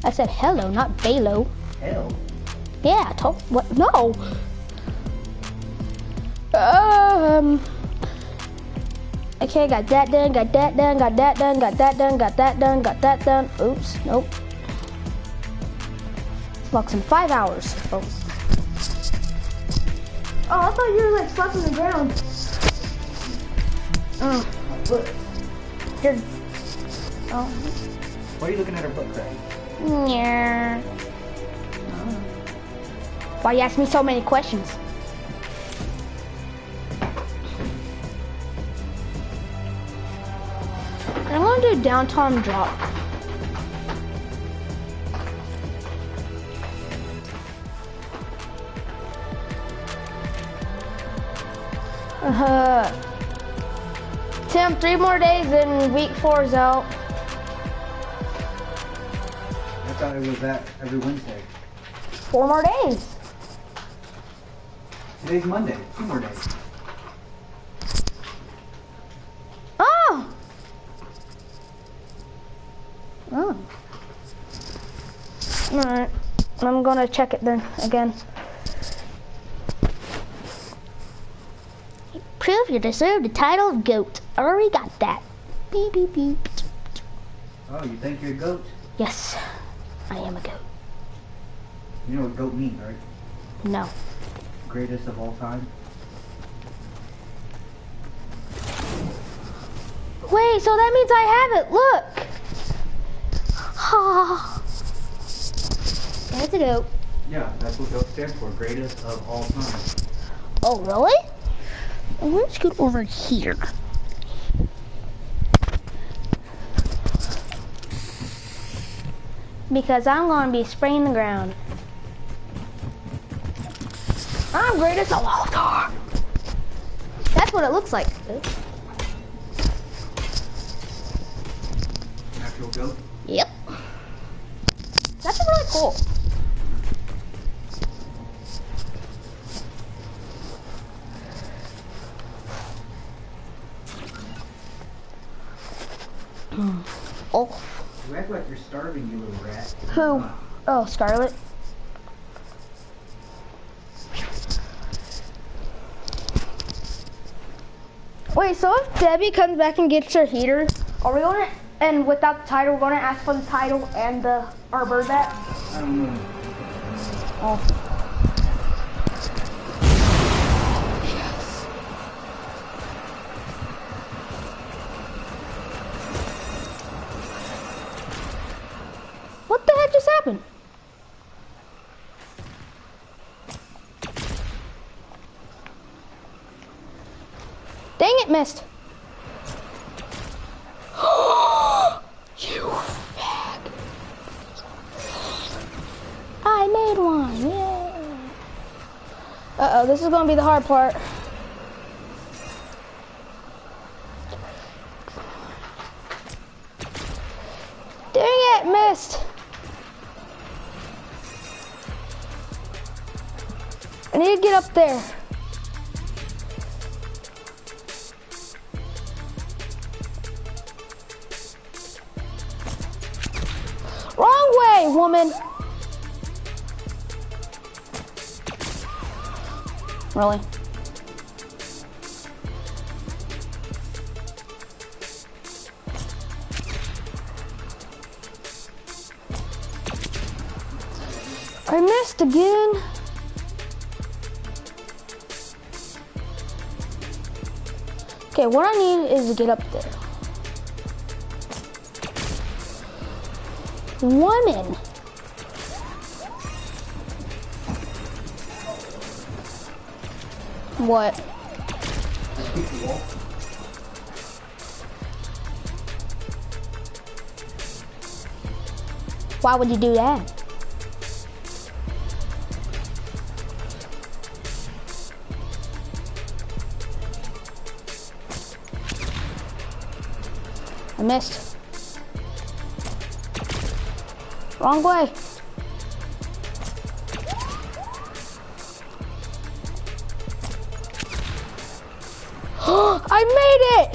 I said hello, not Balo. Hell. Yeah, what? No. Okay, got that done, got that done, got that done, got that done, got that done, got that done. Oops, nope. Locks in 5 hours. Oh. Oh, I thought you were like slapping the ground. My foot. You're. Oh. Why are you looking at her foot crack? Yeah. Why you ask me so many questions? I'm gonna do downtown drop. Tim, 3 more days and week 4 is out. I thought it was that every Wednesday. 4 more days. Today's Monday. 2 more days. Oh. Oh. Alright. I'm gonna check it then again. Prove you deserve the title of GOAT. Already got that. Beep beep beep. Oh, you think you're a goat? Yes, I am a goat. You know what goat means, right? No. Greatest of all time. Wait, so that means I have it. Look. Ah. That's a goat. Yeah, that's what GOAT stands for. Greatest of all time. Oh, really? Let's go over here. Because I'm going to be spraying the ground. I'm greatest of all time. That's what it looks like. Actual goat? Yep. That's really cool. Oh. You act like you're starving, you little rat. Who? Oh, Scarlet. Wait, so if Debbie comes back and gets her heater, are we gonna, and without the title, we're gonna ask for the title and the our bird bat? I don't know. Oh. What the heck just happened? Dang it, missed. You fag. I made one, yeah. Uh-oh, this is gonna be the hard part. Dang it, missed. I need to get up there. Wrong way, woman. Really? I missed again. Okay, what I need is to get up there. Woman. What? Why would you do that? I missed. Wrong way. I made it!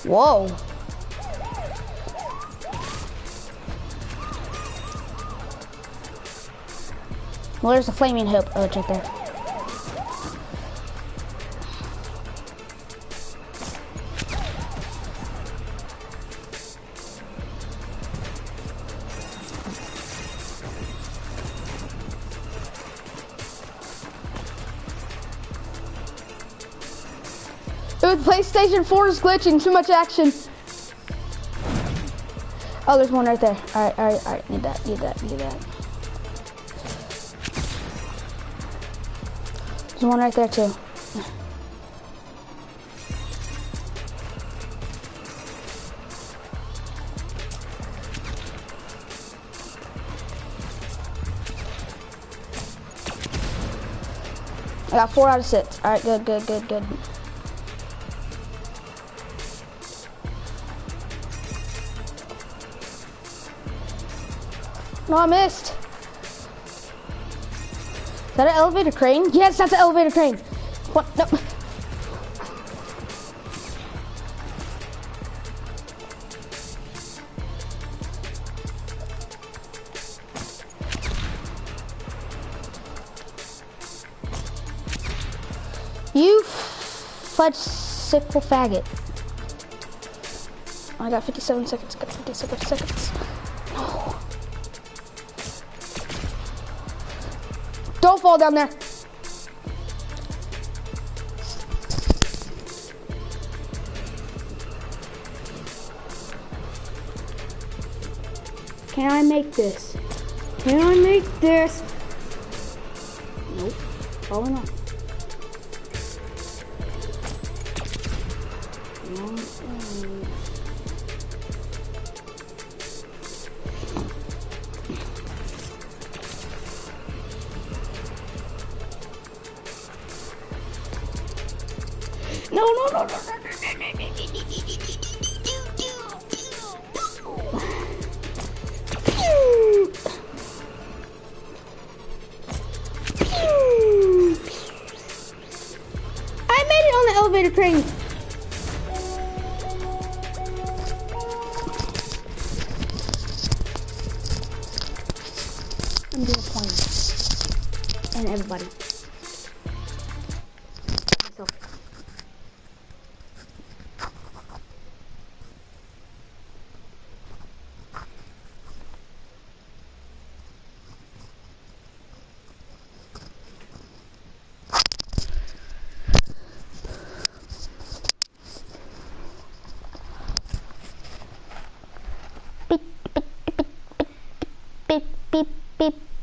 Whoa. Well, there's a flaming hoop. Oh, it's right there. Dude, PlayStation 4 is glitching. Too much action. Oh, there's one right there. Alright. Need that. There's one right there too. I got 4 out of 6. Alright, good. No, I missed. Is that an elevator crane? Yes, that's an elevator crane. What? No. You fudge sickle faggot. I got 57 seconds. No. Don't fall down there. Can I make this? Nope. Falling off. No. I made it on the elevator crane. I'm disappointed. And everybody. Myself.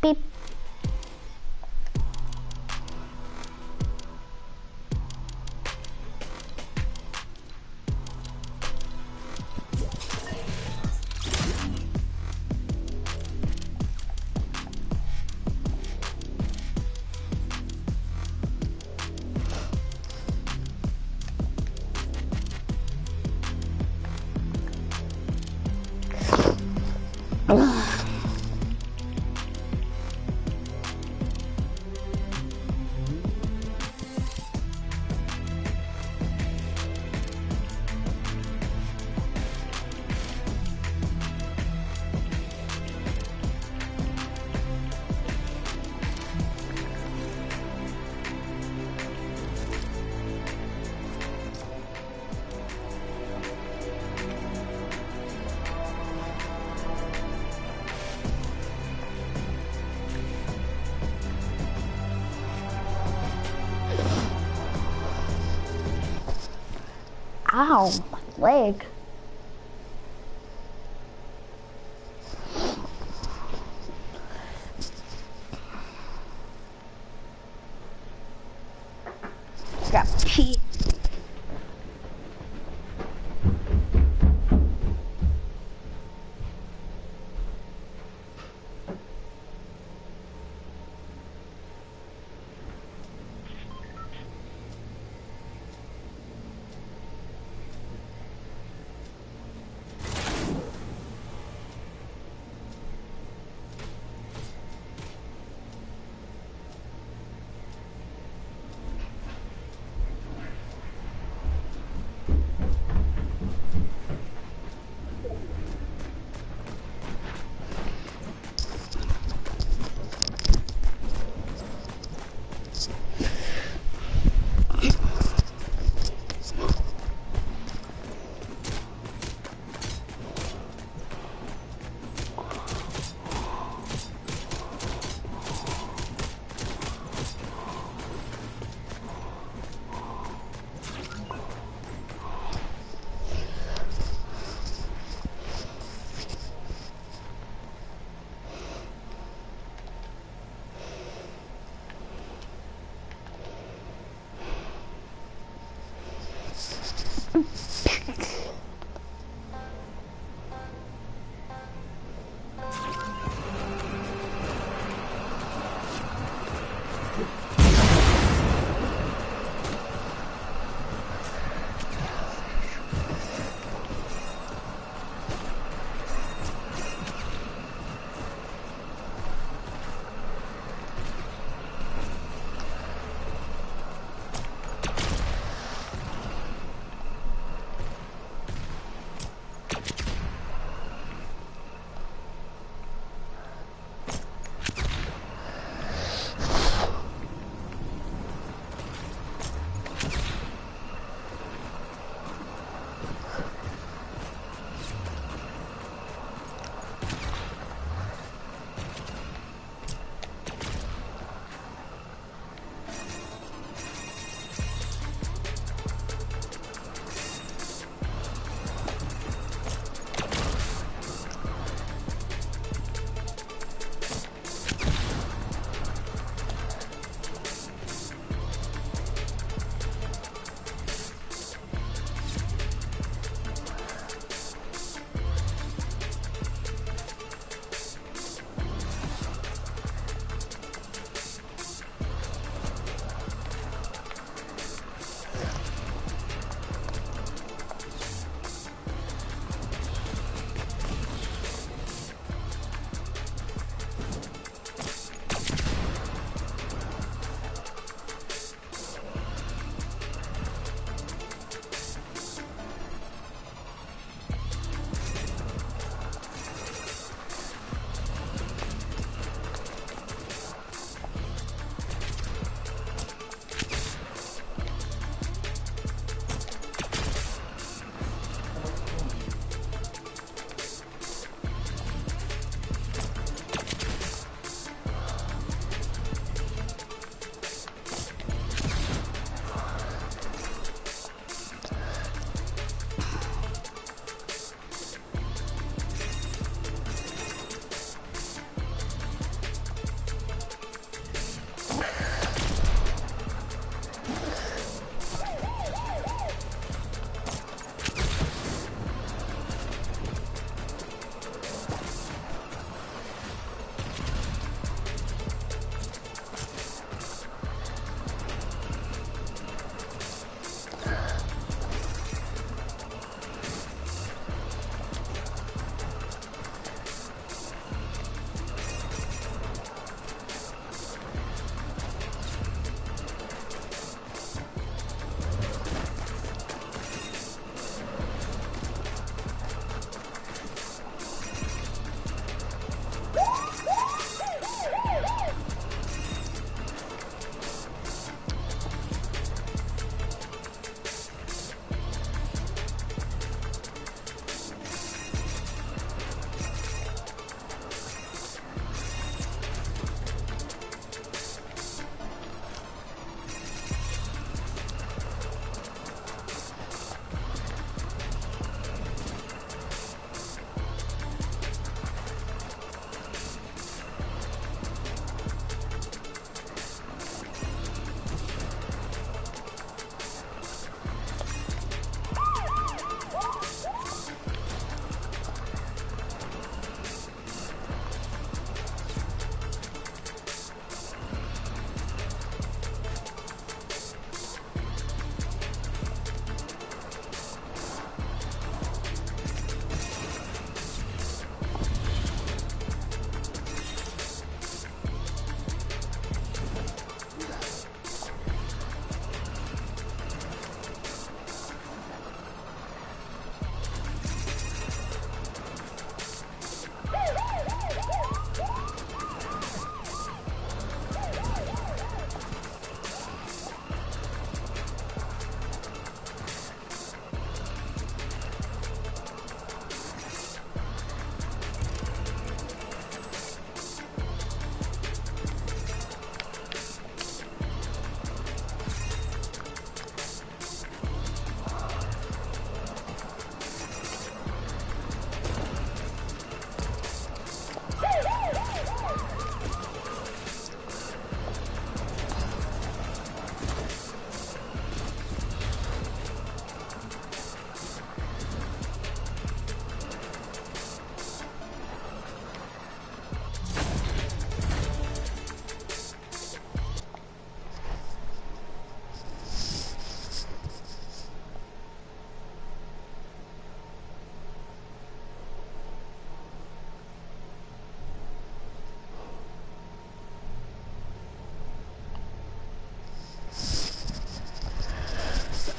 Beep. Ow, my leg. Got pee.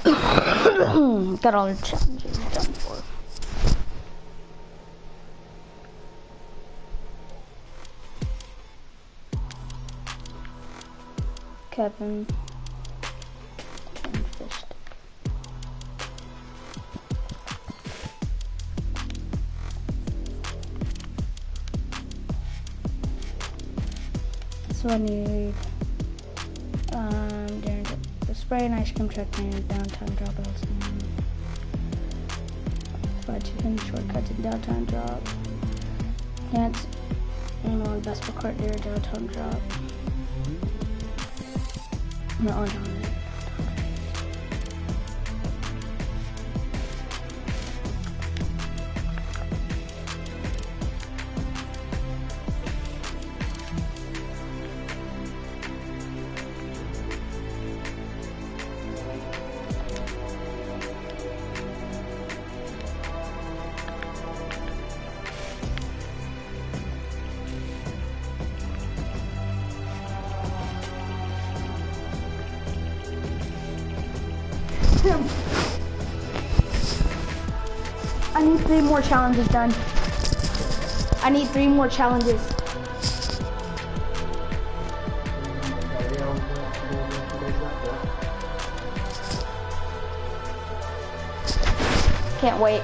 Got all the challenges done for. Kevin. And Fist. So I need the spray and ice cream truck and downtown dropouts. Fried chicken shortcuts and downtown drop. Dance on Vespa cart there, downtown drop. No, down there. I need 3 more challenges done. I need 3 more challenges. Can't wait.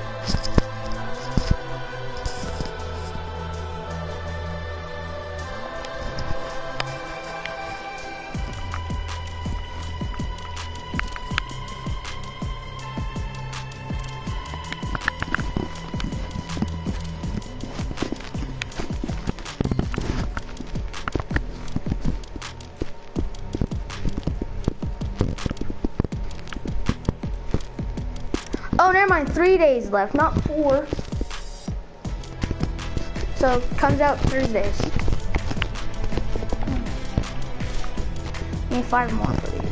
Oh, never mind. 3 days left, not 4. So it comes out Thursdays. Need 5 more for these.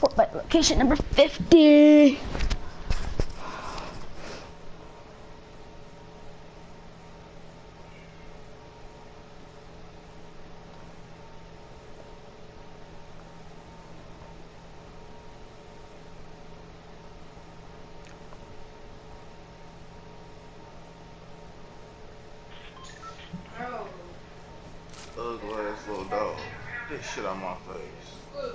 Fortnite location number 50. Ugly ass little dog. Get shit on my face.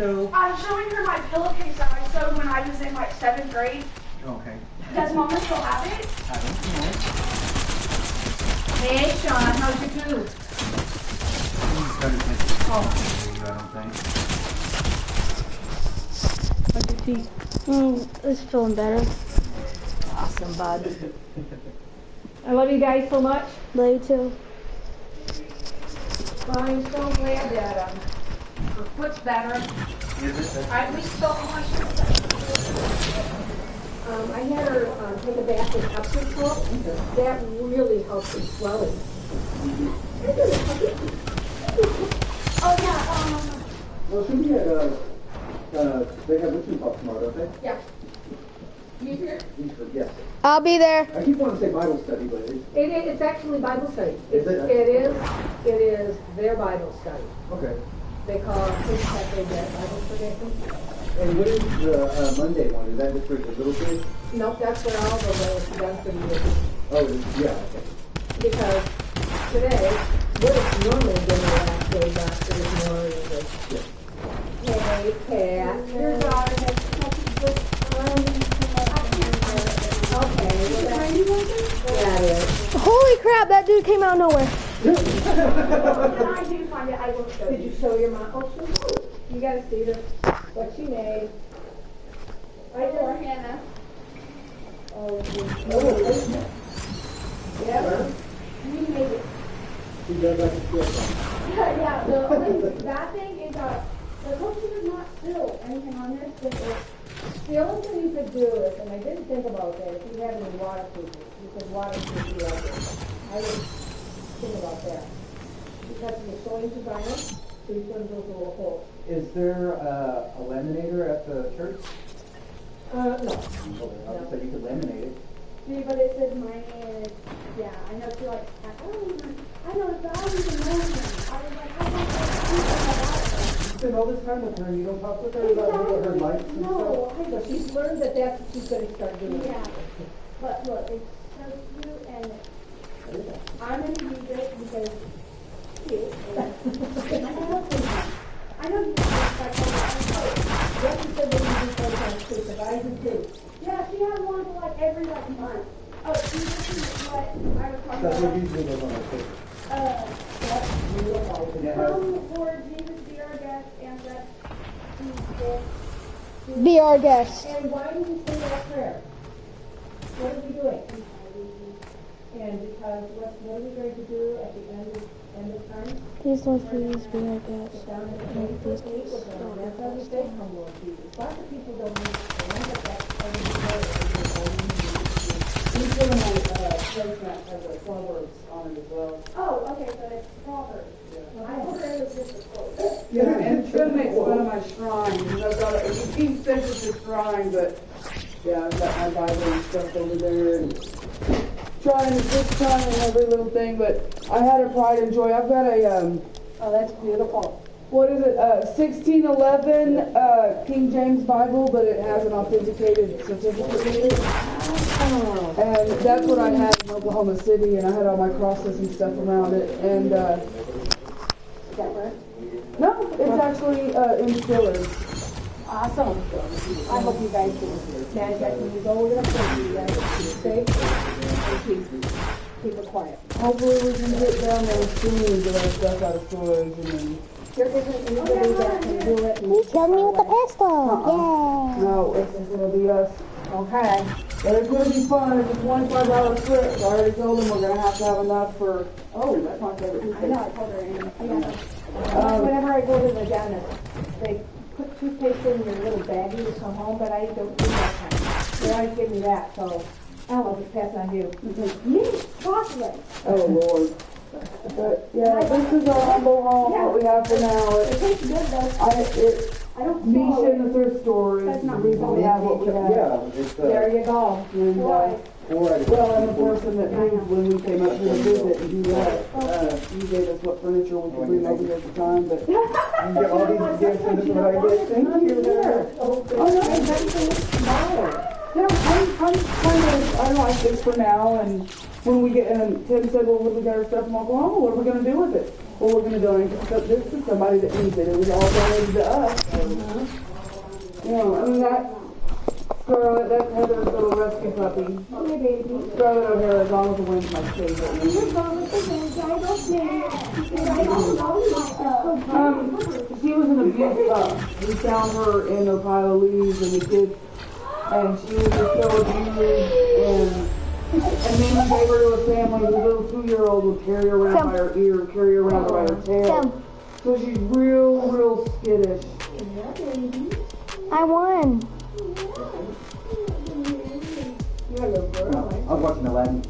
stove? I'm showing her my pillowcase that I sewed when I was in like 7th grade. Okay. Does Mama still have it? I don't know. Hey, Sean, how's your tooth? He's better than I don't think. How's your teeth? It's feeling better. Awesome, bud. I love you guys so much. Love you too. I'm so glad that her foot's better. We spoke on I had her take a bath with Epsom salt. That really helps with swelling. Oh yeah. Well, should we have, they have witching pop tomorrow, don't they? Yeah. You here? Easter, yes. I'll be there. I keep wanting to say Bible study, but It's actually Bible study. Is it? It is their Bible study. okay. They call it Cafe Bible study. And what is the Monday one? Is that just for the little kids? Nope, that's where all the little done for you. Oh, yeah, okay. Because today, what it's normally been the last day after this morning is, hey, Pat, your daughter has such a good time. Okay, well, that is. Holy crap, that dude came out of nowhere. When I do find it, I will show Did you. you show your mom? Oh, you gotta see her. What she made. Right there, Hannah. Oh, yeah. We made it. She does like to feel Yeah, the only bad thing is the cookie does not spill anything on this. The only thing you could do is, and I didn't think about that, if you have any waterproofers, you could waterproof the edges. I didn't think about that. Because you're sewing to vinyl, so you put those little holes. Is there a laminator at the church? No. I said you could laminate it. See, but it says mine is, yeah, I know she likes cat. I don't even know him. I was like, I don't know. You spend all this time with her and you don't talk with her about her life and No, stuff? So she's learned that that's what she's going to start doing. yeah. But look, it's so cute, and I'm going to use it because it's cute. I know you guys like Yes, you said that you do sometimes too, but I do too. yeah, she has one for like every like month. Oh, you see what I was talking That's what about? usually goes on my paper. What? And it has, Come, Lord Jesus, be our guest, and that Jesus. Be our guest. And why do you say that prayer? What are we doing? And because what are we going to do at the end of time? Please, Lord, please be our guest. Sit down and pray for people. That's how we say, come Lord Jesus. Lots of people don't understand that that's how we pray. he's given a placement as a Proverbs on it as well. Oh, okay, so it's Proverbs. I thought it was just a quote. Yeah, and Phil makes fun of my shrine. I've got he says it's a shrine, but yeah, I've got my Bible and stuff over there and trying to just trying every little thing. But I had a pride and joy. I've got a Oh, that's beautiful. what is it? 1611 King James Bible, but it has an authenticated certificate with it. And that's what I had in Oklahoma City, and I had all my crosses and stuff around it. And Is that right? no, it's actually in Stillers. Awesome. I hope you guys can manage that when you go. We're going to pray for you guys. Keep safe and keep it quiet. Hopefully we can get down there soon and get our stuff out of storage and then... There isn't anybody that can do it. Tell me with the pistol. Yeah. No, it's gonna be us. Okay. But it's gonna be fun. It's a 25-hour trip. So I already told them we're gonna have to have enough for... Oh, that's my favorite I toothpaste. know, I told her. Whenever I go to the dentist, they put toothpaste in your little baggie to come home, but I don't do that kind. They always give me that, so I'll just pass it on you. Me, chocolate. Oh, Lord. But, yeah, this is our humble home, what we have for now. It tastes good though. I don't Me swallow and it. the thrift store is the reason we have what we have. Yeah, it's, There you go. And, Why? well, I'm the person that moved when we came up here to visit, and he gave us what furniture we could bring over here at the time, but... you get all these gifts and this is what I get. Thank you. Yeah, I'm kind of, I like this for now, and when we get, and Tim said, well, we got our stuff from Oklahoma, what are we going to do with it? well, we're gonna donate this to somebody that needs it. It was all donated to us. So, you know, I mean that Scarlet, that's Heather's little rescue puppy. Hey, baby. Scarlet O'Hara is always the wind's my favorite. You're going with the wind. I don't know. She was an abused pup. We found her in a pile of leaves and the kids, and she was just so abused, and then we gave her to a family. The little 2-year-old would carry her around by her ear, carry her around by her tail. So she's real skittish. I won. You're a little girl, I was watching Aladdin.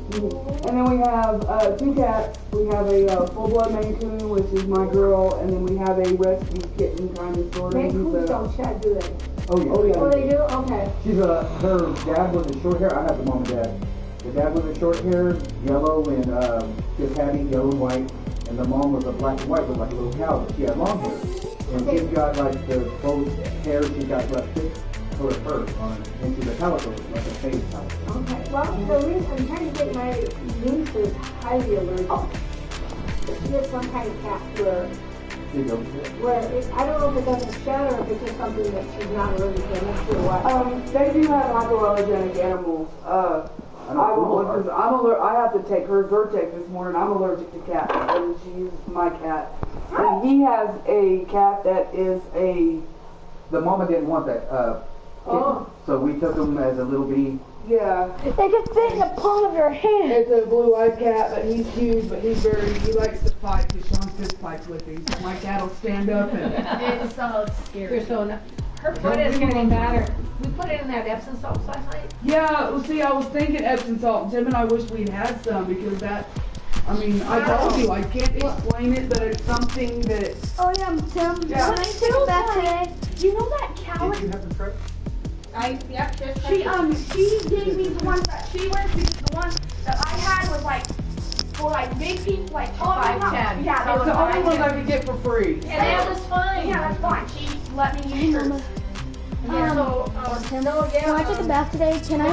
And then we have 2 cats. We have a full-blood Maine Coon, which is my girl, and then we have a rescue kitten kind of sort of. Maine Coons don't shed, do they? Oh yeah. Oh yeah. Oh, they do? Okay. She's her dad was a short hair. I have the mom and dad. The dad was a short hair, yellow and just tabby, yellow and white, and the mom was a black and white, looked like a little cow, but she had long hair. And she's got like the both hair. She's got like thick colored fur on it, and she's a calico, like a fade calico. Okay. Well, the reason I'm trying to get my niece is highly allergic. She has some kind of cat where There you go. I don't know if it doesn't shed or if it's just something that she's not allergic to. I'm not sure why. They do have hypoallergenic animals. I have to take her Zyrtec this morning. I'm allergic to cats, and she's my cat. And he has a cat that is a, The mama didn't want that kitten, so we took him as a little bitty. yeah, They can fit in the palm of your hand. it's a blue-eyed cat, but he's huge, but he likes to fight, because Sean fist fights with him. So my cat will stand up and, It's so scary. Her foot is getting better. We put it in that Epsom salt last night. yeah, well, see, I was thinking Epsom salt. Tim and I wish we'd had some, because that, I mean, I told you, I can't explain it, but it's something that, Oh yeah, Tim. Yeah. When I took that today. You know that cow? Did you have the trick? She gave me the one that she went to. The one that I had was like for like big people, like 5'10". Yeah, that it's was the only one I 5'10". could get for free. And that was fine. Yeah, that's fine. She let me use hers. Yeah, so no, yeah. When I took a bath today, can I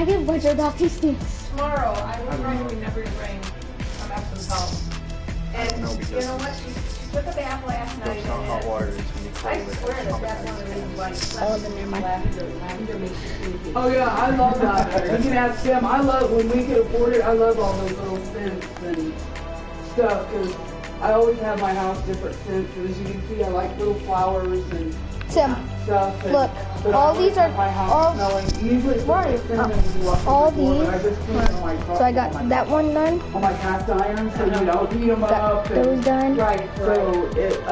get Wedger off these things? Tomorrow I will try to remember to bring some Epsom salt. And you know what? She took a bath last night. How hot water is when you I play with swear it. that that's one of the reasons why lavender makes you sleepy. Oh yeah, I love that. You can ask them. I love, when we can afford it, I love all those little scents and stuff, because I always have my house different scents. And as you can see, I like little flowers and Tim, stuff. And, look, but all I always these are have my house all. smelling. Usually it's Where are you? just cinnamon if you walk All through the door, but I these. just put them on my So I got that one done. on my cast iron, so you don't heat them Got up. those And, done. right, so it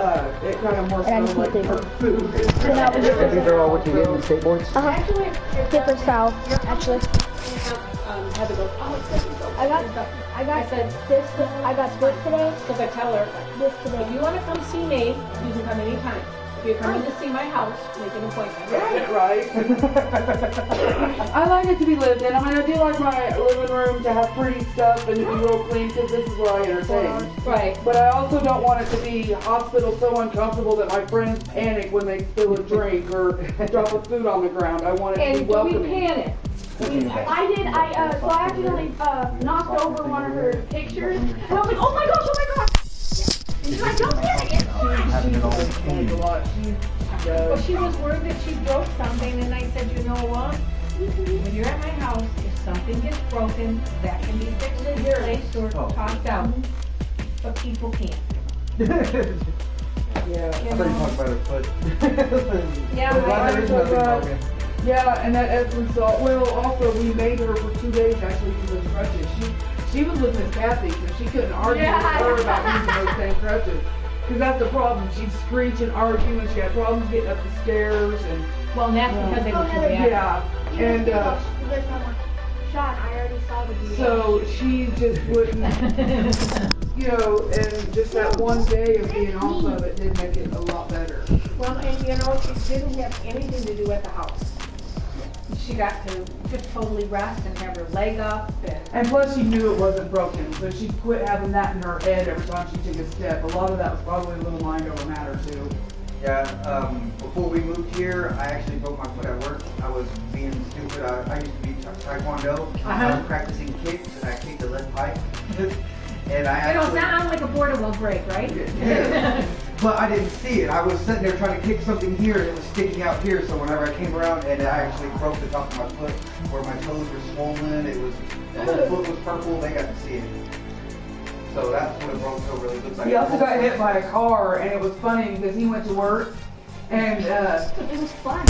kind of more And I smells just like need to- her food. So now we get These are all what you get in the skateboards? Actually, paper towel. Actually, had to go. I got this. I got this today. Because I tell her, This if today. you want to come see me, you can come anytime. If you're coming to see my house, make an appointment. Right. I like it to be lived in. I mean, I do like my living room to have pretty stuff and to be real clean, because this is where I entertain. Right. But I also don't want it to be hospital so uncomfortable that my friends panic when they spill a drink or drop a food on the ground. I want it to be And we welcoming. panic. So I accidentally knocked over one of her pictures. And I was like, oh my gosh. And she's like, don't panic, it's fine. Having it all She's a lot. Well, she was worried that she broke something, and I said, you know what? When you're at my house, if something gets broken, that can be fixed and replaced or tossed out. But people can't. Yeah. I thought you talked about her foot. Yeah, But there is nothing broken. Yeah, and that Epsom salt. Well, also we made her for 2 days actually use those crutches. She was with Miss Kathy, so she couldn't argue with her about using those same crutches. Because that's the problem. She'd screech and argue, and she had problems getting up the stairs. And well, and that's because they were too bad. yeah, and There's no more. Sean, I already saw the video. so she just wouldn't, and just that one day of being off of it did make it a lot better. Well, and it didn't have anything to do at the house. She got to just totally rest and have her leg up. And plus she knew it wasn't broken, so she quit having that in her head every time she took a step. A lot of that was probably a little mind over matter too. Yeah, before we moved here, I actually broke my foot at work. I was being stupid. I used to be Taekwondo. I was practicing kicks, and I kicked the lead pipe. And And I You know, it's actually, not on like a board it will break, right? yeah. But I didn't see it. I was sitting there trying to kick something here, and it was sticking out here. So whenever I came around, and I actually broke the top of my foot, where my toes were swollen. It was the whole foot was purple. They got to see it. So that's what a broken toe really looks like. He also got hit by a car, and it was funny because he went to work, and It was fun.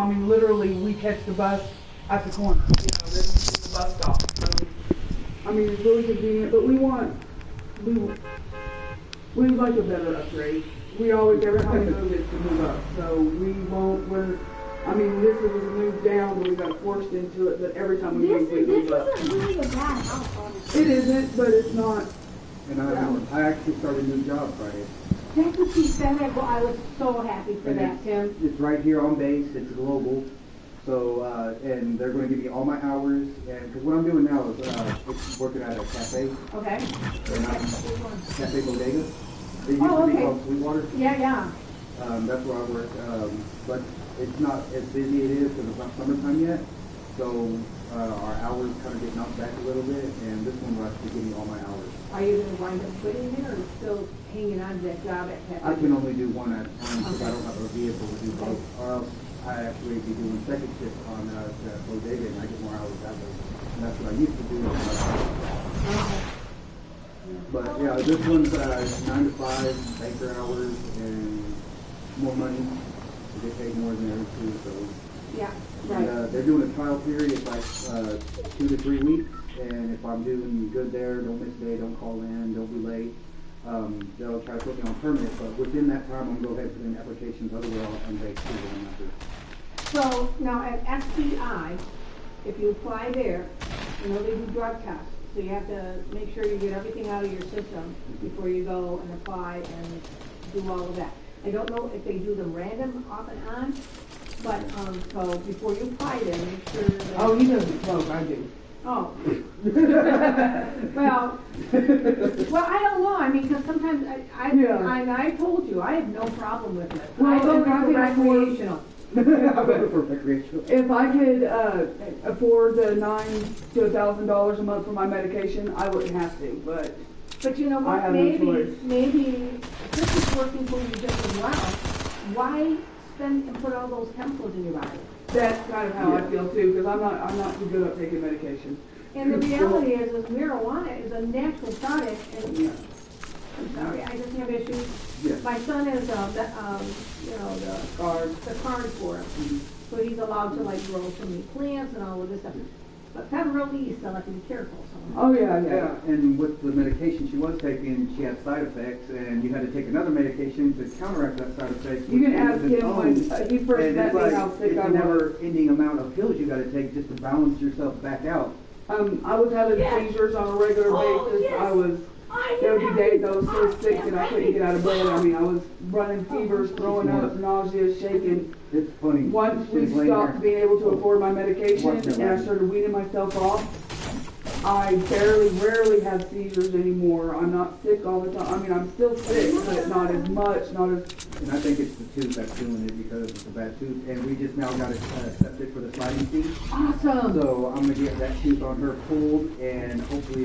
I mean, literally, we catch the bus at the corner. You know, there's the bus stop. So, I mean, it's really convenient, but we would like a better upgrade. We always, every time we move, it's to move up. So we won't, I mean, this was moved down, but we got forced into it, but every time we move, we move up. This isn't really a bad house, honestly. It isn't, but it's not. And I actually started a new job Friday. That's what she said. Well, I was so happy for And that, Tim. It's right here on base. It's global. So, and they're going to give me all my hours. And because what I'm doing now is it's working at a cafe. Okay. And Cafe Bodega. It used Oh, to be okay. called Sweetwater. Yeah. That's where I work. But it's not as busy as it is because it's not summertime yet. So our hours kind of get knocked back a little bit. And this one will actually give me all my hours. Are you going to wind up quitting it or still hanging on to that job at Pet? I can only do one at a time because I don't have a vehicle to do both. Or else I actually be doing second shift on the bodega and I get more hours that way. And that's what I used to do. But yeah, this one's 9 to 5, banker hours, and more money. They get paid more than the other two. So. Yeah, And, right. they're doing a trial period. It's like 2 to 3 weeks. And if I'm doing good there, don't miss a day, don't call in, don't be late. They'll try to put me on permanent, but within that time, I'm going to go ahead and put in applications otherwise on base too. When I'm after. So now at SCI, if you apply there, you know they do drug tests. So you have to make sure you get everything out of your system before you go and apply and do all of that. I don't know if they do them random off and on, but so before you apply there, make sure that... Oh, he doesn't smoke, I do. Oh. well, I don't know. I mean, because sometimes I told you I have no problem with it. Well, I think look, I it's think recreational. I'm looking for recreational. If I could afford the $900 to $1,000 a month for my medication, I wouldn't have to, but But you know I what? have no choice. Maybe this is working for you just as well. Why spend and put all those chemicals in your body? that's kind of how I feel too, because I'm not too good at taking medication. And the reality is marijuana is a natural product, and Yeah. I'm sorry, I just have issues. Yes. My son is, the card for it. but he's allowed to like grow so many plants and all of this stuff. But federally, you still have to be careful. So. Oh yeah, yeah. Yeah, and with the medication she was taking, she had side effects, and you had to take another medication to counteract that side effect. You can which ask was its him own. when he first And met it's me like, how sick it's I a was. never-ending amount of pills you got to take just to balance yourself back out. I was having seizures on a regular basis. There would be days I was so sick that I couldn't get out of bed. I mean, I was running fevers, throwing up, nausea, shaking. It's funny. Once we She's laying stopped there. being able to afford my medication What's your and I name? started weaning myself off, I rarely have seizures anymore. I'm not sick all the time. I mean, I'm still sick, but not as much, not as... And I think it's the tooth that's doing it because it's a bad tooth. And we just now got it accepted for the sliding teeth. Awesome! So I'm going to get that tooth on her pulled, and hopefully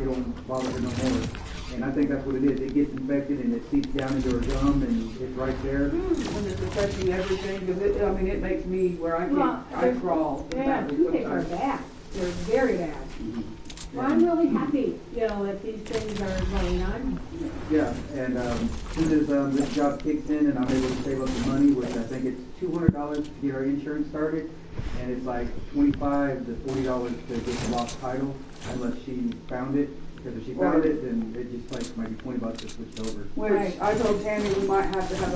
it don't bother her no more. And I think that's what it is. It gets infected and it seeps down into her gum, and it's right there. And it's affecting everything, because it makes me where I can't, I crawl. Yeah, toothaches are bad. They're very bad. Well, I'm really happy, that these things are going on. Yeah, and as soon as this job kicks in and I'm able to save up the money, which I think it's $200 to get our insurance started, and it's like $25 to $40 to get the lost title, unless she found it. Because if she found it, then it just like maybe $20 to switch over. Which I told Tammy we might have to have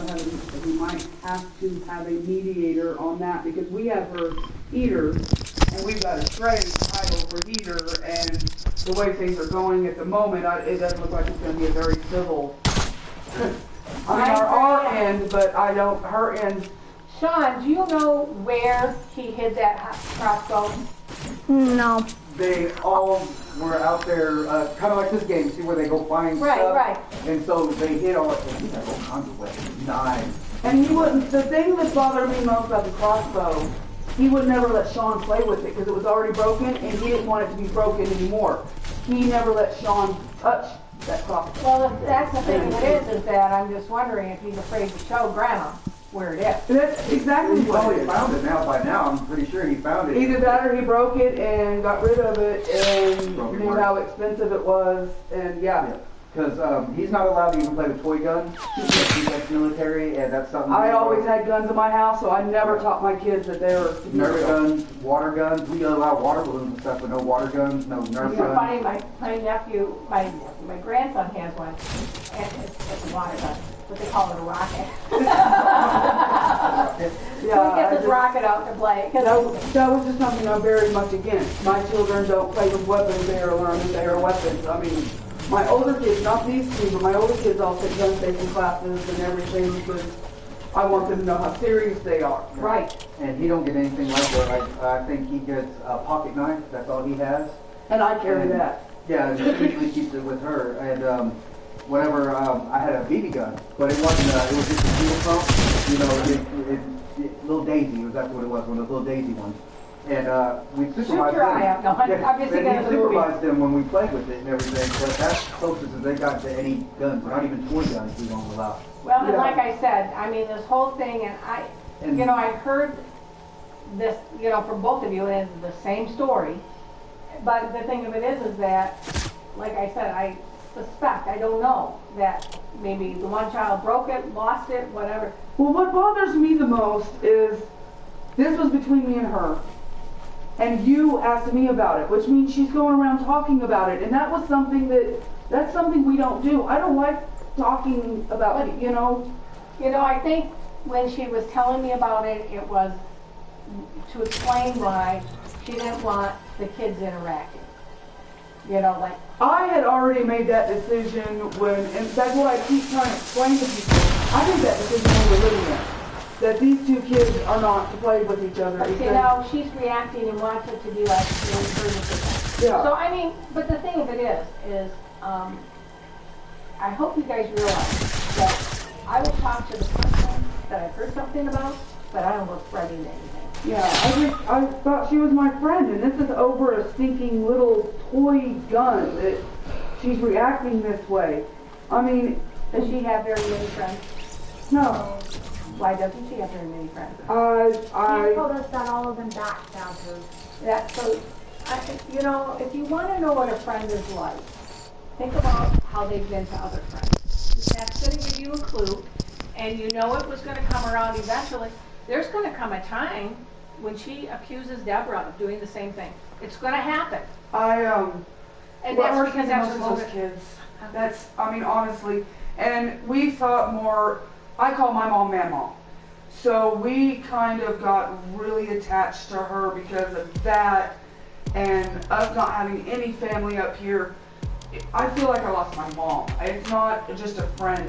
a mediator on that, because we have her heater and we've got a trade title for heater, and the way things are going at the moment, it doesn't look like it's going to be a very civil. I mean, our end, but I don't. Her end. Sean, do you know where he hid that crossbow? No. They all were out there, kind of like this game. See where they go find stuff. Right. And so they hit all. He had all kinds of weapons, knives. And he wouldn't. The thing that bothered me most about the crossbow, he would never let Sean play with it because it was already broken, and he didn't want it to be broken anymore. He never let Sean touch that crossbow. Well, that's the thing is that I'm just wondering if he's afraid to show Grandma where it is. That's exactly He what probably it is. found it now. By now, I'm pretty sure he found it. Either that or he broke it and got rid of it and Broke it knew apart. how expensive it was, and yeah. Because he's not allowed to even play with toy guns. He's ex-military, and that's something. I always had guns in my house, so I never taught my kids that they were to be Nerf real. guns, water guns. We allow water balloons and stuff, but no water guns, no Nerf It's guns. funny, my nephew, my grandson has one, and it's a water gun, but they call it a rocket. So he gets his rocket out to play. That was just something I'm very much against. My children don't play with weapons, they are learning they are weapons. I mean, my older kids, not these two, but my older kids all take gun safety classes and everything because I want them to know how serious they are. Right. And he don't get anything like that. I think he gets a pocket knife. That's all he has. And I carry that. Yeah, and he usually keeps it with her. And whenever I had a BB gun, but it wasn't. It was just a fuel pump. You know, little Daisy. That's what it was. One of those little Daisy ones. And we supervised Shoot your eye out. No, I'm just thinking of and the we movie. supervised them when we played with it and everything. But that's closest as they got to any guns. Not even toy guns we don't allow. Well, and like I said, I mean, this whole thing, and I heard this, from both of you, and it's the same story. But the thing of it is that, like I said, I suspect, I don't know, that maybe the one child broke it, lost it, whatever. Well, what bothers me the most is this was between me and her. And you asked me about it, which means she's going around talking about it. And that was something that's something we don't do. I don't like talking about it, I think when she was telling me about it, it was to explain why she didn't want the kids interacting. I had already made that decision and that's what I keep trying to explain to people. I made that decision when we were living there. That these two kids are not to play with each other. But now she's reacting and wants it to be like she was hurting for Yeah. So, I mean, but the thing of it is, I hope you guys realize that I will talk to the person that I've heard something about, but I don't go spreading anything. Yeah, I thought she was my friend, and this is over a stinking little toy gun that she's reacting this way. I mean, Does she have very many friends? no. Why doesn't she have very many friends? She told us that all of them backstabbed her. If you want to know what a friend is like, think about how they've been to other friends. That's going to give you a clue, and you know it was going to come around eventually. there's gonna come a time when she accuses Deborah of doing the same thing. It's gonna happen. What And that's hurts because me that's most her is those motive. kids. That's, I mean, honestly, and we thought more, I call my mom Mad Mom. So we kind of got really attached to her because of that, and us not having any family up here. I feel like I lost my mom. It's not just a friend.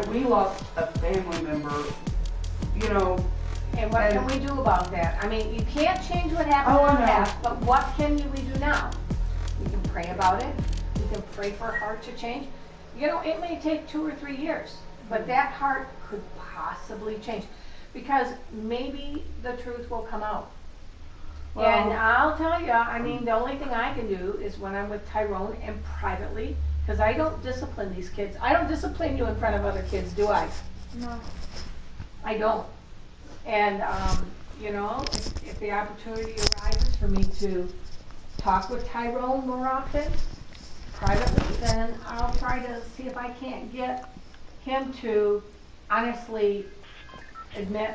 We lost a family member, you know. And what can we do about that? I mean, you can't change what happened Oh, I in the know. past, but what can we do now? We can pray about it. We can pray for her heart to change. You know, it may take 2 or 3 years, but that heart could possibly change because maybe the truth will come out. Well, And I'll tell you, I mean, the only thing I can do is when I'm with Tyrone and privately, because I don't discipline these kids. I don't discipline you in front of other kids, do I? No. I don't. And, you know, if the opportunity arises for me to talk with Tyrone more often, privately, then I'll try to see if I can't get him to honestly admit,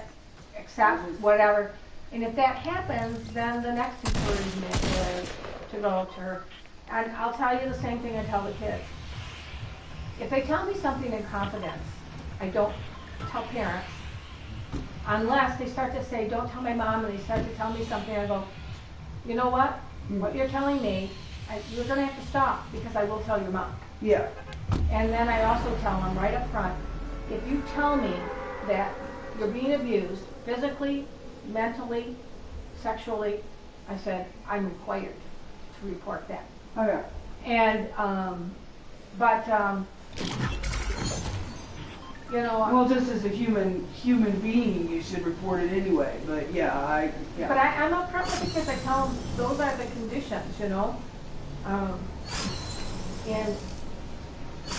accept, whatever. And if that happens, then the next encouragement is to go to her. And I'll tell you the same thing I tell the kids. If they tell me something in confidence, I don't tell parents, unless they start to say, don't tell my mom, and they start to tell me something, I go, you know what? What you're telling me, you're going to have to stop, because I will tell your mom. yeah. And then I also tell them right up front, if you tell me that you're being abused, physically, mentally, sexually, I said, I'm required to report that. Oh, yeah. And, you know. Well, just as a human being, you should report it anyway. But yeah, But I'm upfront with the kids. I tell them those are the conditions, you know. And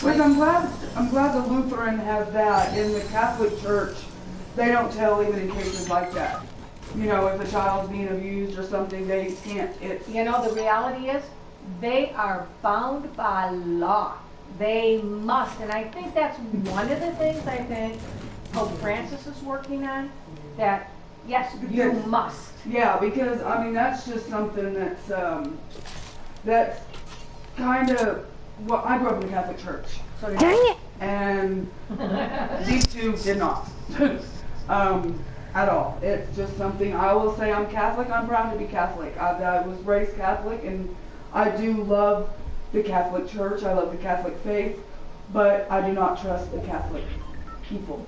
Which I'm glad the Lutheran have that. In the Catholic Church, they don't tell even in cases like that. You know, if a child's being abused or something, they can't. you know, the reality is they are bound by law. They must, and I think that's one of the things I think Pope Francis is working on. That yes, you must. Yeah, because I mean that's just something that's kind of. Well, I grew up in the Catholic Church. So Dang it! And these two did not. At all. It's just something, I will say I'm Catholic, I'm proud to be Catholic. I was raised Catholic and I do love the Catholic Church, I love the Catholic faith, but I do not trust the Catholic people.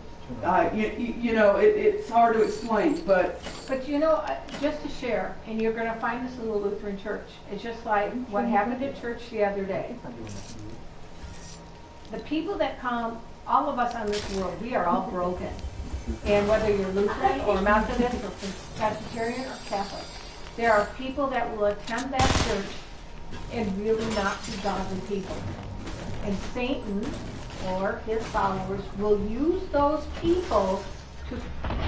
You know, it's hard to explain, but you know, just to share, and you're going to find this in the Lutheran Church, it's just like what happened at church the other day. The people that come, all of us on this world, we are all broken. And whether you're Lutheran or Methodist or Presbyterian or Catholic, there are people that will attend that church and really not be godly people. And Satan or his followers will use those people to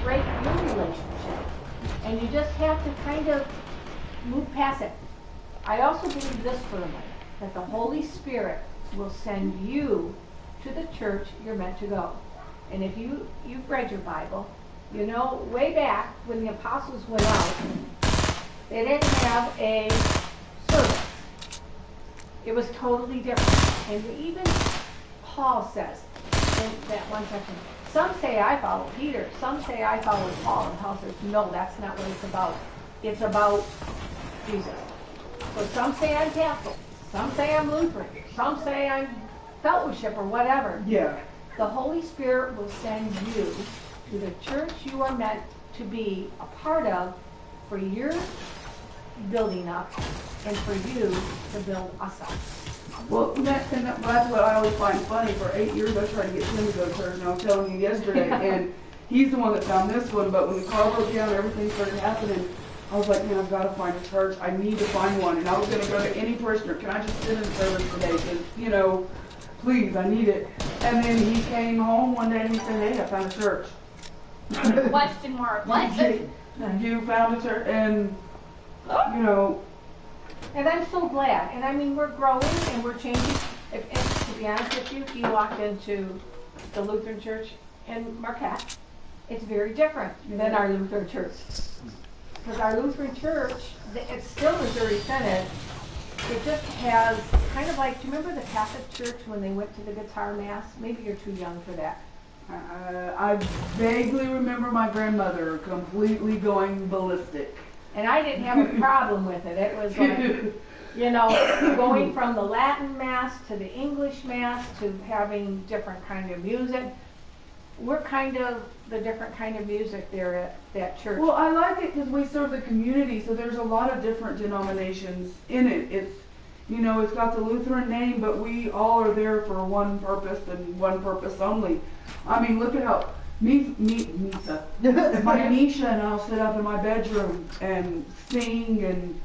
break your relationship. And you just have to kind of move past it. I also believe this firmly, that the Holy Spirit will send you to the church you're meant to go. And if you've read your Bible, you know, way back when the apostles went out, they didn't have a service. It was totally different. And even Paul says in that one section, some say I follow Peter, some say I follow Paul, and Paul says, no, that's not what it's about. It's about Jesus. So some say I'm Catholic, some say I'm Lutheran, some say I'm fellowship or whatever. yeah. The Holy Spirit will send you to the church you are meant to be a part of for your building up and for you to build us up. Well, that's what I always find funny. For 8 years, I tried to get him to go to church, and I was telling you yesterday, and he's the one that found this one, but when the car broke down and everything started happening, I was like, man, I've got to find a church. I need to find one, and I was going to go to any parishioner. Can I just sit in service today? Because, you know, please, I need it. And then he came home one day and he said, hey, I found a church. Question mark. What? You found a church, and, you know. And I'm so glad. And I mean, we're growing and we're changing. And to be honest with you, he walked into the Lutheran church in Marquette, it's very different than our Lutheran church. Because our Lutheran church, it's still Missouri Synod. It just has kind of like, do you remember the Catholic Church when they went to the guitar mass? Maybe you're too young for that. I vaguely remember my grandmother completely going ballistic. And I didn't have a problem with it. It was like, you know, going from the Latin mass to the English mass to having different kind of music. We're kind of the different kind of music there at that church. Well, I like it because we serve the community, so there's a lot of different denominations in it. It's, you know, it's got the Lutheran name, but we all are there for one purpose and one purpose only. I mean, look at how my Misha and I'll sit up in my bedroom and sing and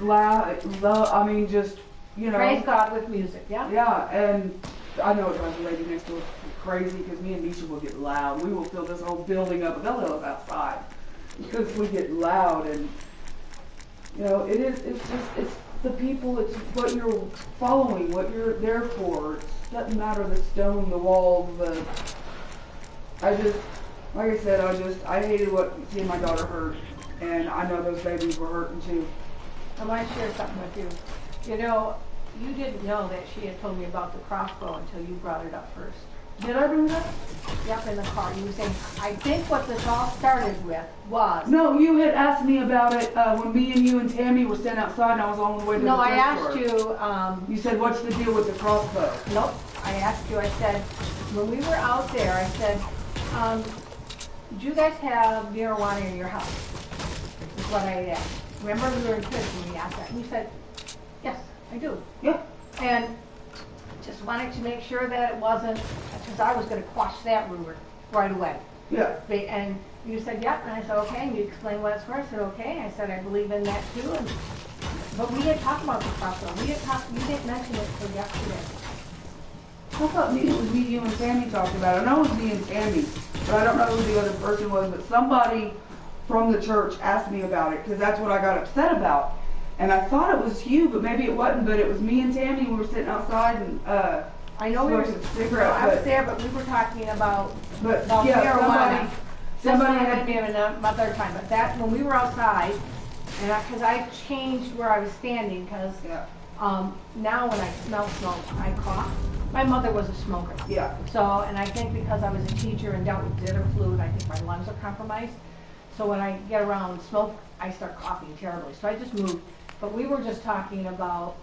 laugh. I mean, just, you know. Praise God with music, yeah? Yeah, and I know it drives the lady next door crazy because me and Misha will get loud. We will fill this whole building up, but they'll let us outside because we get loud. And you know, it's the people, it's what you're following, what you're there for. It doesn't matter the stone, the walls, like I said, I hated seeing my daughter hurt, and I know those babies were hurting too. I want to share something with you. You know, you didn't know that she had told me about the crossbow until you brought it up first. Did I bring it up? Yep, in the car. You were saying, I think what this all started with was... No, you had asked me about it when me and you and Tammy were standing outside and I was on the way to the No, I thrift store. asked you... You said, what's the deal with the crossbow? Nope. I asked you, I said, when we were out there, I said, do you guys have marijuana in your house? Is what I had asked. Remember we were in prison when we asked that. And you said, yes, I do. Yeah. And just wanted to make sure that it wasn't, because I was going to quash that rumor right away. Yeah. And you said, yep. And I said, okay. And you explained what it's for. I said, okay. I said, I believe in that too. But we didn't talk about the crossbow. You didn't mention it until yesterday. I thought it was me, you, and Tammy talked about it. I know it was me and Tammy, but I don't know who the other person was. But somebody from the church asked me about it because that's what I got upset about. And I thought it was you, but maybe it wasn't. But it was me and Tammy. We were sitting outside and I know we were. Cigarettes, I was there, but we were talking about yeah, somebody had me another time. But that when we were outside, and because I changed where I was standing because now when I smell smoke, I cough. My mother was a smoker. Yeah. So, and I think because I was a teacher and dealt with dinner fluid, I think my lungs are compromised. So when I get around smoke, I start coughing terribly. So I just moved. But we were just talking about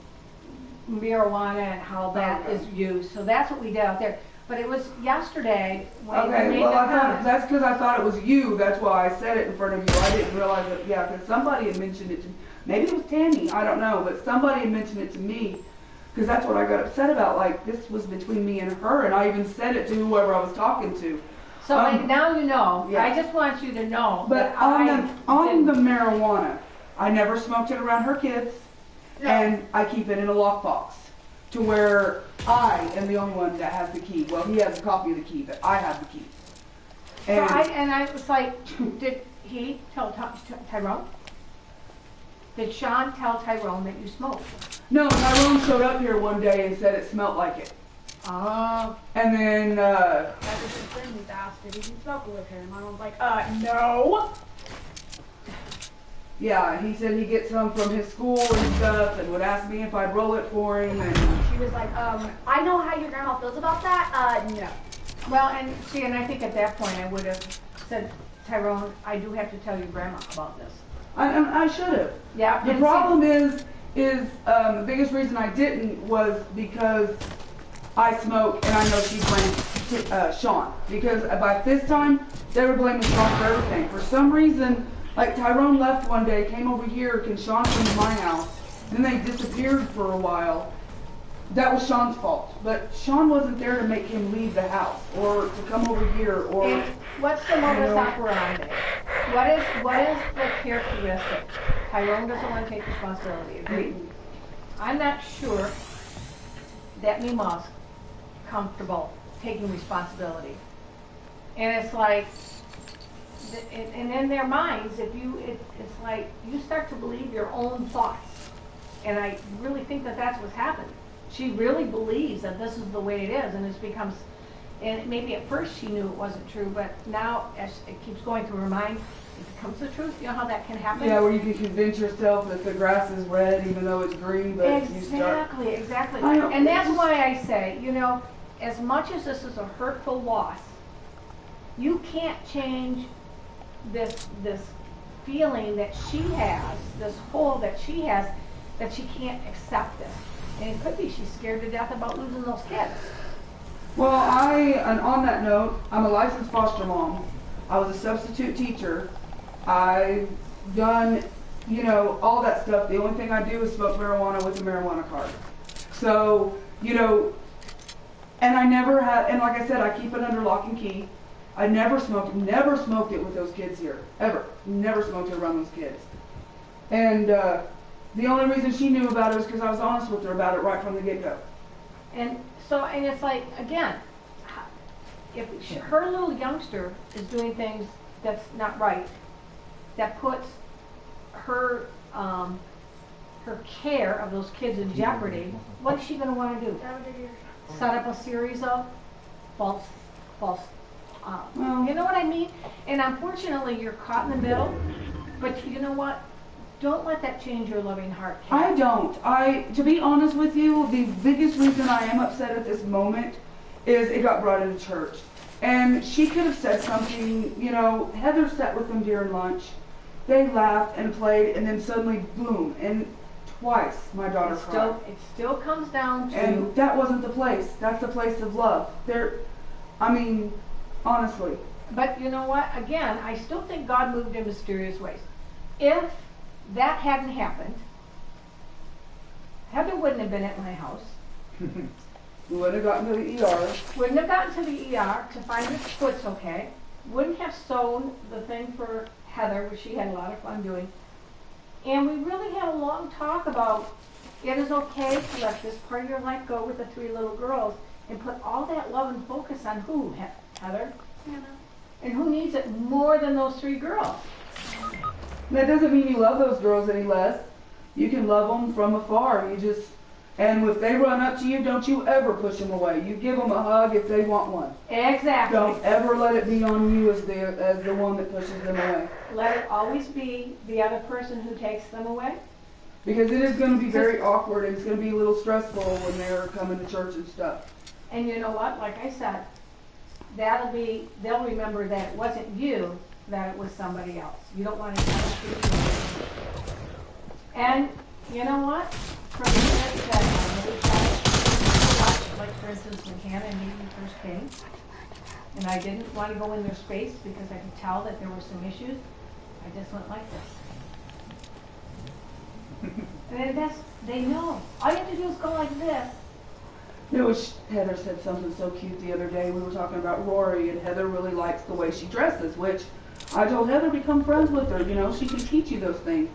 marijuana and how that is used. So that's what we did out there. But it was yesterday when we made the comments. That's because I thought it was you. That's why I said it in front of you. I didn't realize it. Yeah, because somebody had mentioned it to me. Maybe it was Tammy. I don't know. But somebody had mentioned it to me. Because that's what I got upset about. Like, this was between me and her. And I even said it to whoever I was talking to. So now you know. Yeah. I just want you to know. But on the marijuana, I never smoked it around her kids. No. And I keep it in a lockbox. To where I am the only one that has the key. Well, he has a copy of the key, but I have the key. And I was like, did he tell Tyrone? Did Sean tell Tyrone that you smoked? No, Tyrone showed up here one day and said it smelled like it. Oh. And then, that was his friend who asked if he can smoke with him. I was like, no. Yeah, he said he gets some from his school and stuff and would ask me if I'd roll it for him. And she was like, I know how your grandma feels about that. No. Well, and I think at that point I would have said, Tyrone, I do have to tell your grandma about this. I should have. Yeah. The problem is the biggest reason I didn't was because I smoke and I know she blamed Sean. Because by this time, they were blaming Sean for everything. For some reason, like Tyrone left one day, came over here, and Sean came to my house, and then they disappeared for a while. That was Sean's fault. But Sean wasn't there to make him leave the house or to come over here or... And what's the modus operandi? What is the characteristic? Tyrone doesn't want to take responsibility. Agreed. I'm not sure that Mima's comfortable taking responsibility. And it's like, and in their minds, it's like you start to believe your own thoughts. And I really think that that's what's happened. She really believes that this is the way it is, and it's becomes, And maybe at first she knew it wasn't true, but now as it keeps going through her mind, it becomes the truth. You know how that can happen? Yeah, where you can convince yourself that the grass is red even though it's green, but you start. Exactly. I know. And that's why I say, you know, as much as this is a hurtful loss, you can't change this feeling that she has, this hole that she has, that she can't accept this. And it could be she's scared to death about losing those kids. Well, and on that note, I'm a licensed foster mom. I was a substitute teacher. I've done, you know, all that stuff. The only thing I do is smoke marijuana with a marijuana card. So, you know, and I never had, and like I said, I keep it under lock and key. I never smoked it with those kids here, ever. Never smoked it around those kids. And the only reason she knew about it was because I was honest with her about it right from the get-go. And so, and it's like, again, if her little youngster is doing things that's not right, that puts her her care of those kids in jeopardy, what is she going to want to do? Set up a series of false, you know what I mean? And unfortunately, you're caught in the middle, but you know what? Don't let that change your loving heart, Kate. I don't. To be honest with you, the biggest reason I am upset at this moment is it got brought into church. And she could have said something, you know, Heather sat with them during lunch. They laughed and played, and then suddenly, boom, and twice my daughter cried. It still comes down to... And that wasn't the place. That's the place of love. I mean, honestly. But you know what? Again, I still think God moved in mysterious ways. If that hadn't happened, Heather wouldn't have been at my house. We wouldn't have gotten to the ER. Wouldn't have gotten to the ER to find her foot's okay. Wouldn't have sewn the thing for Heather, which she had a lot of fun doing. And we really had a long talk about it is okay to let this part of your life go with the 3 little girls and put all that love and focus on who, Heather? Hannah. And who needs it more than those 3 girls? That doesn't mean you love those girls any less. You can love them from afar. And if they run up to you, don't you ever push them away. You give them a hug if they want one. Exactly. Don't ever let it be on you as the one that pushes them away. Let it always be the other person who takes them away. Because it is going to be very awkward and it's going to be a little stressful when they're coming to church and stuff. And you know what? Like I said, they'll remember that it wasn't you, that it was somebody else. You don't want to be. And you know what? From the minute that like for instance, McCann and me first came, and I didn't want to go in their space because I could tell that there were some issues. I just went like this. And then they know. All you have to do is go like this. You know, Heather said something so cute the other day. We were talking about Rory, and Heather really likes the way she dresses, which I told Heather, become friends with her. You know, she can teach you those things.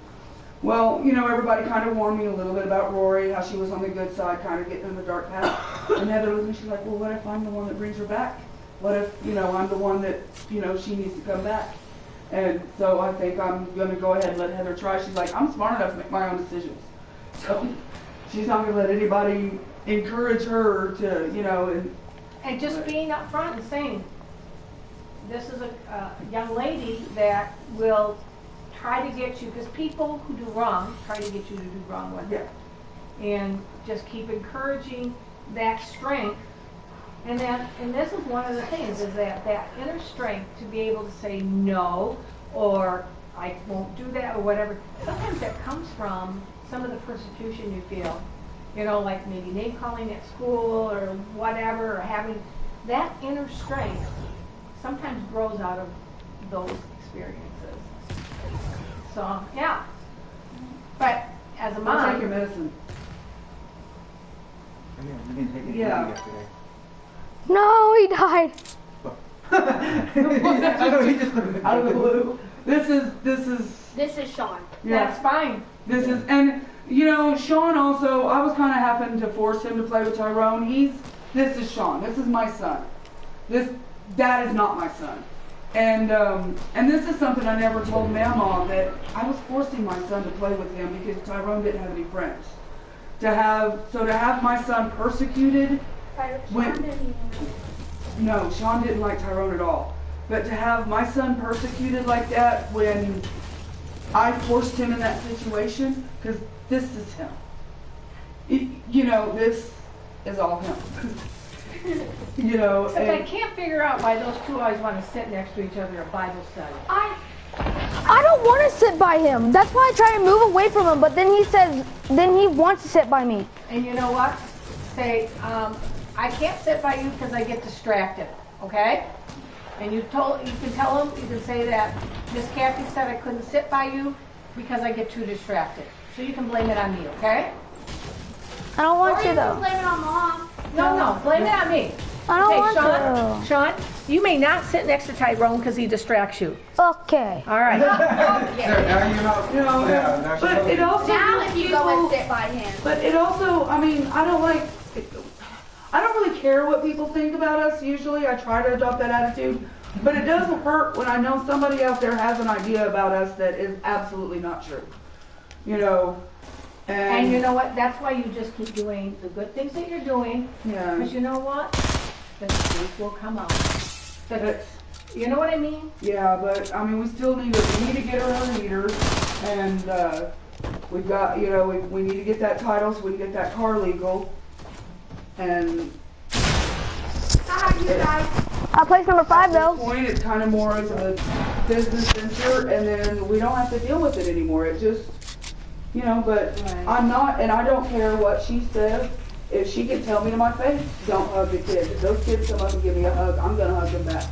Well, you know, everybody kind of warned me a little bit about Rory, how she was on the good side, kind of getting in the dark path. And Heather was, she's like, well, what if I'm the one that brings her back? What if, you know, I'm the one that, you know, she needs to come back? And so I think I'm going to go ahead and let Heather try. She's like, I'm smart enough to make my own decisions. So she's not going to let anybody encourage her to, you know. And just being up front and saying, this is a young lady that will try to get you, because people who do wrong try to get you to do wrong with it. And just keep encouraging that strength. And this is one of the things, is that inner strength to be able to say no, or I won't do that, or whatever. Sometimes that comes from some of the persecution you feel. You know, like maybe name calling at school or whatever, or having that inner strength sometimes grows out of those experiences. So, yeah. But as a mom... Take your medicine. You didn't take any yesterday. No, he died. I know, he just out of the blue. This is. This is Sean. Yeah. That's fine. This is, and you know, Sean also, I was kind of having to force him to play with Tyrone. This is Sean. This is my son. That is not my son. And this is something I never told Mama, that I was forcing my son to play with him because Tyrone didn't have any friends. To have my son persecuted when no, Sean didn't like Tyrone at all. But to have my son persecuted like that when I forced him in that situation, because this is him. You know, this is all him. You know, Except I and can't figure out why those two always want to sit next to each other at Bible study. I don't want to sit by him. That's why I try to move away from him. But then he wants to sit by me. And you know what? Say, I can't sit by you because I get distracted, okay? And you can tell him, you can say that Miss Kathy said I couldn't sit by you because I get too distracted. So you can blame it on me, okay? I don't want Or to you can though. blame it on Mom. No, blame it on me. I don't Okay, want to. Sean, you may not sit next to Tyrone because he distracts you. Okay. All right. There, now you're not. you know, Yeah, now but she's it also Now gives if you go and people- sit by him. But it also, I mean, I don't really care what people think about us usually. I try to adopt that attitude. But it does hurt when I know somebody out there has an idea about us that is absolutely not true. You know? And you know what? That's why you just keep doing the good things that you're doing. Yeah. Because you know what? The truth will come out. You know what I mean? Yeah, but I mean, we need to get our own heaters, and we've got, you know, we need to get that title so we can get that car legal. And Hi, you guys. Place number 5 at this though. point, it's kind of more of a business venture, and then we don't have to deal with it anymore. It just, you know, but Right. I'm not, and I don't care what she says. If she can tell me to my face, don't hug the kids. If those kids come up and give me a hug, I'm gonna hug them back.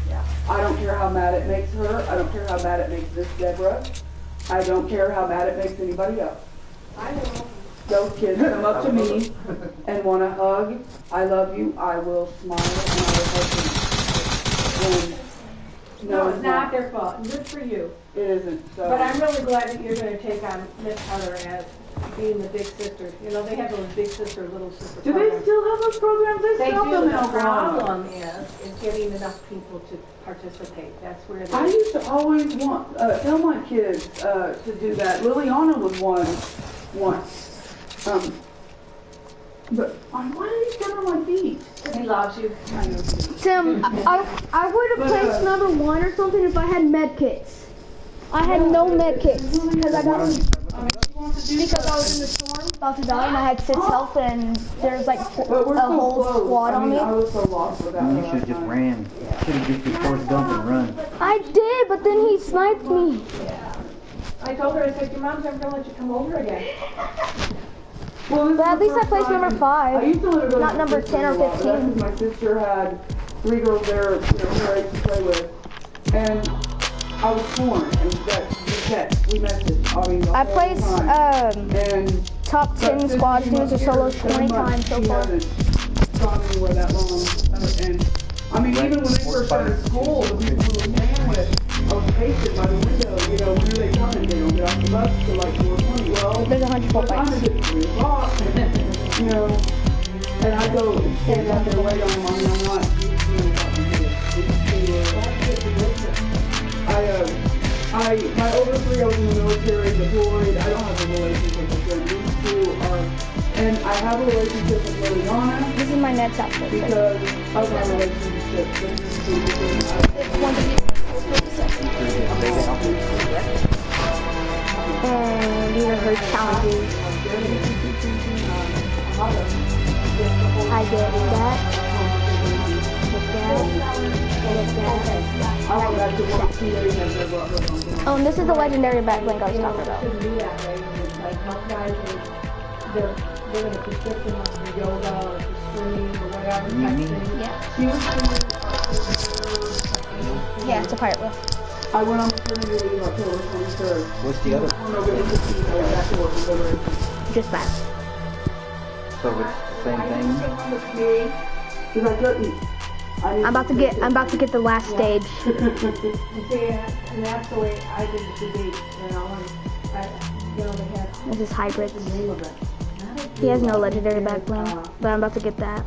Yeah. I don't care how mad it makes her. I don't care how mad it makes this Deborah. I don't care how mad it makes anybody else. I know. Those kids come up to me and want to hug. I love you. I will smile and I will hug them. And No, it's not their fault. Good for you. It isn't. So. But I'm really glad that you're going to take on Miss Heather as being the big sister. You know, they have those big sister, little sister Do they programs. still have those programs? They They still do. have them The in Oklahoma. problem is getting enough people to participate. That's where I they. used to always tell my kids to do that. Liliana was one once. But why did he step on my feet? He loves you. I know. Tim, I would have placed number 1 or something if I had med kits. I had no med kits because I was in the storm about to die and I had 6 health and there's like But we're a so whole close. squad I on mean, me. I was so lost with that. You one should have last just time. ran. Should have just been Forrest Gump and run. I did, but then he sniped me. I told her, I said, your mom's never going to let you come over again. Well, this But is at the least I first placed time- number 5. I used to let her go Not to number my sister 10 or a lot, but that's 15. 'cause my sister had 3 girls there, you know, her age to play with, and I was torn, and we messaged, I mean, the I whole placed time. And top 10 squad teams or solos 20 times so far. She hasn't gone anywhere that long, and I mean, even when they first started school, the people who were playing with, I was patient by the window, you know, when are they coming? They don't get off the bus till like 4:20. Well, There's 100 what time bikes. is it? 3 o'clock. You know, and I go and stand out there wait on them. I mean, I'm not. My older 3 I was in the military, deployed. I don't have a relationship with them. These 2 are, and I have a relationship with Liliana This is my net's outfit. because of my relationship with these 2 because And these are her challenges. I get that. Get that. Oh, and this is the legendary backlink I was talking about. Shouldn't do that, right? Like, health guys, they're going to prescription on the yoga or the stream or whatever type thing. Yeah. Yeah, it's a pirate lift. I went on maternity leave October 23rd. What's the other? November 15th, I went back to work in February. Just that. So it's the same thing. Because I couldn't. I'm about to get the last stage. And see, and that's the way I did the debate, you know, and you know, they had This is hybrids. the name of it. He has no legendary backbling, but I'm about to get that.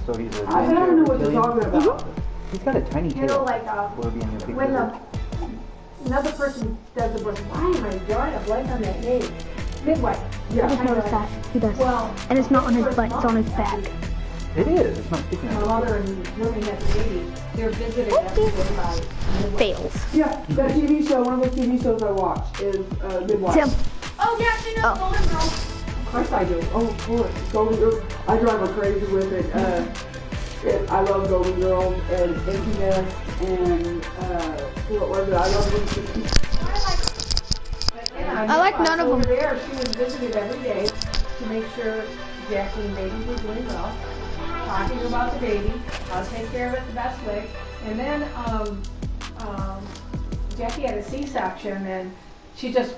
So he's a I don't know what you're reptilian? talking about. He's got a tiny You know, tail. like, Will it be in your big when lizard? another person does the work, why am I drawing a blank on that name? Midwife. I just noticed that. He does. Well, And it's not on his butt, it's on his back. It is. It's not sticking My out. mother and Rumi had the baby. They're visiting every day by Fails. Yeah, that TV show, one of those TV shows I watch is Midwife. Tim. Oh, yeah, she knows Oh. Golden Girl. Of course I do. Oh, of course. Golden Girls. I drive her crazy with it. I love Golden Girls and Emptiness and what was it? I love Lucy. Yeah, I like none of over them. there, she was visited every day to make sure Jackie and baby were doing well, talking about the baby, how to take care of it the best way. And then Jackie had a C-section, and she just